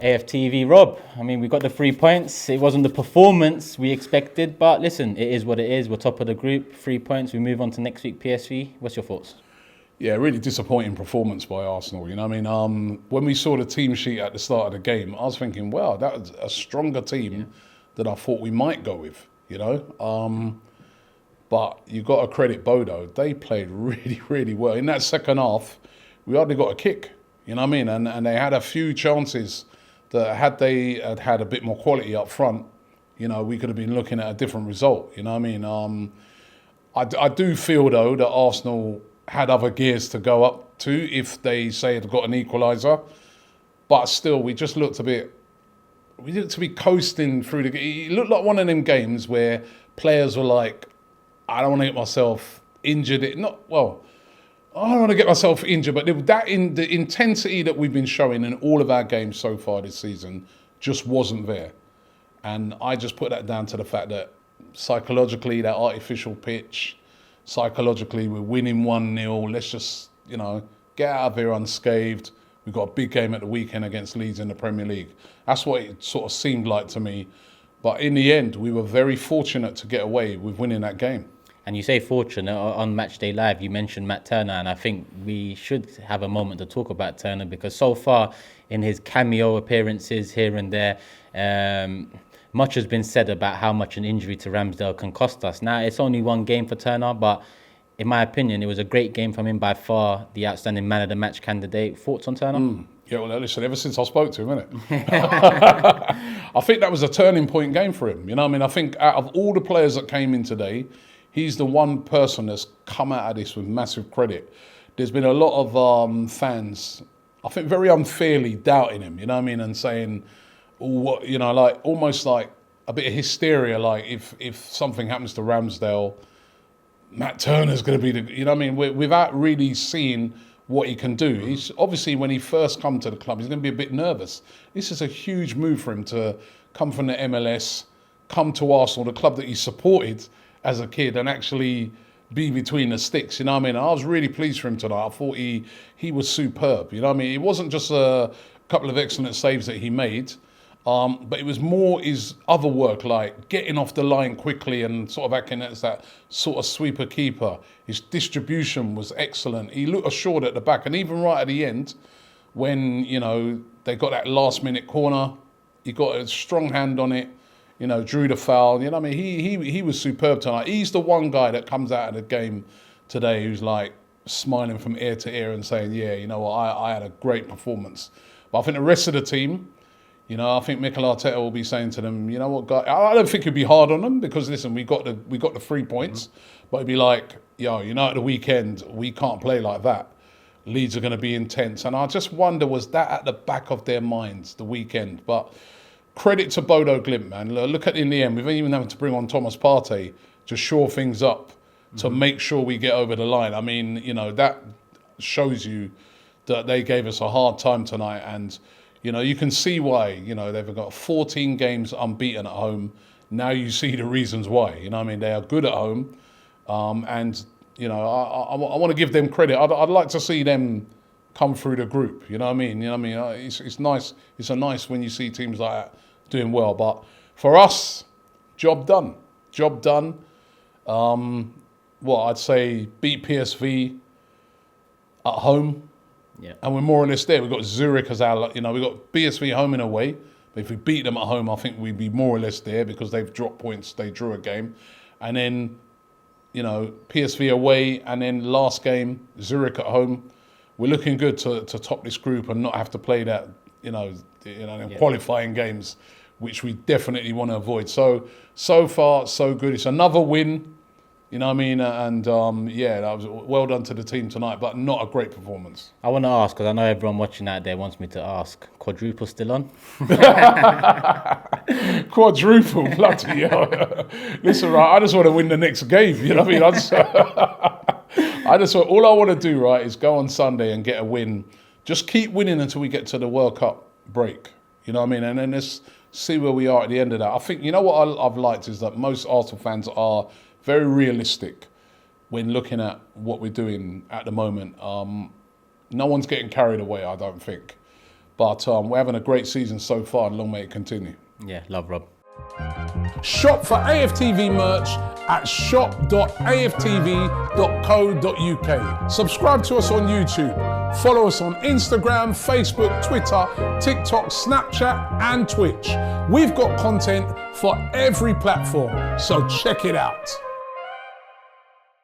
AFTV Rob, I mean, we got the 3 points. It wasn't the performance we expected, but listen, it is what it is. We're top of the group, 3 points. We move on to next week, PSV. What's your thoughts? Yeah, really disappointing performance by Arsenal. You know what I mean? When we saw the team sheet at the start of the game, I was thinking, wow, that was a stronger team than I thought we might go with, you know? But you got to credit Bodø. They played really, really well. In that second half, we hardly got a kick, you know what I mean? And they had a few chances that had they had a bit more quality up front, you know, we could have been looking at a different result, you know what I mean? I do feel, though, that Arsenal had other gears to go up to if they, say, had got an equaliser. But still, we just looked a bit... We looked to be coasting through the game. It looked like one of them games where players were like, I don't want to get myself injured. I don't want to get myself injured, but the intensity that we've been showing in all of our games so far this season just wasn't there. And I just put that down to the fact that psychologically, that artificial pitch, psychologically, we're winning 1-0. Let's just, you know, get out of here unscathed. We've got a big game at the weekend against Leeds in the Premier League. That's what it sort of seemed like to me. But in the end, we were very fortunate to get away with winning that game. And you say fortunate on Matchday Live, you mentioned Matt Turner, and I think we should have a moment to talk about Turner because so far in his cameo appearances here and there, much has been said about how much an injury to Ramsdale can cost us. Now, it's only one game for Turner, but in my opinion, it was a great game from him, by far the outstanding man of the match candidate. Thoughts on Turner? Yeah, well, listen, ever since I spoke to him, innit? I think that was a turning point game for him. You know what I mean? I think out of all the players that came in today, he's the one person that's come out of this with massive credit. There's been a lot of fans, I think very unfairly doubting him, you know what I mean? And saying, what, you know, like almost like a bit of hysteria, like if something happens to Ramsdale, Matt Turner's going to be the, you know what I mean? Without really seeing what he can do. He's obviously, when he first come to the club, he's going to be a bit nervous. This is a huge move for him to come from the MLS, come to Arsenal, the club that he supported as a kid, and actually be between the sticks, you know what I mean? And I was really pleased for him tonight. I thought he was superb, you know what I mean? It wasn't just a couple of excellent saves that he made, but it was more his other work, like getting off the line quickly and sort of acting as that sort of sweeper keeper. His distribution was excellent. He looked assured at the back, and even right at the end, when, you know, they got that last minute corner, he got a strong hand on it, you know, drew the foul. You know what I mean? He was superb tonight. He's the one guy that comes out of the game today who's like smiling from ear to ear and saying, yeah, you know what, I had a great performance. But I think the rest of the team, you know, I think Mikel Arteta will be saying to them, you know what, guys, I don't think he'd be hard on them because, listen, we got the 3 points, but he'd be like, yo, you know, at the weekend, we can't play like that. Leeds are going to be intense. And I just wonder, was that at the back of their minds the weekend? But credit to Bodø Glimt, man. Look at in the end, we've even having to bring on Thomas Partey to shore things up, to make sure we get over the line. I mean, you know, that shows you that they gave us a hard time tonight. And, you know, you can see why. You know, they've got 14 games unbeaten at home. Now you see the reasons why. You know what I mean? They are good at home. And, you know, I want to give them credit. I'd like to see them come through the group. You know what I mean? You know what I mean? It's nice. It's nice when you see teams like that doing well. But for us, job done. Job done. I'd say beat PSV at home. Yeah. And we're more or less there. We've got Zurich as our, you know, we've got PSV home and away. But if we beat them at home, I think we'd be more or less there because they've dropped points. They drew a game. And then, you know, PSV away, and then last game, Zurich at home. We're looking good to top this group and not have to play that, qualifying games, which we definitely want to avoid. So far, so good. It's another win, you know what I mean? And that was well done to the team tonight, but not a great performance. I want to ask, because I know everyone watching out there wants me to ask, quadruple still on? Quadruple, bloody hell. Listen, right, I just want to win the next game, you know what I mean? All I want to do, right, is go on Sunday and get a win. Just keep winning until we get to the World Cup break, you know what I mean? And then let's see where we are at the end of that. I think, you know what I've liked is that most Arsenal fans are very realistic when looking at what we're doing at the moment. No one's getting carried away, I don't think. But we're having a great season so far, and long may it continue. Yeah, love Rob. Shop for AFTV merch at shop.aftv.co.uk. Subscribe to us on YouTube. Follow us on Instagram, Facebook, Twitter, TikTok, Snapchat, and Twitch. We've got content for every platform, so check it out.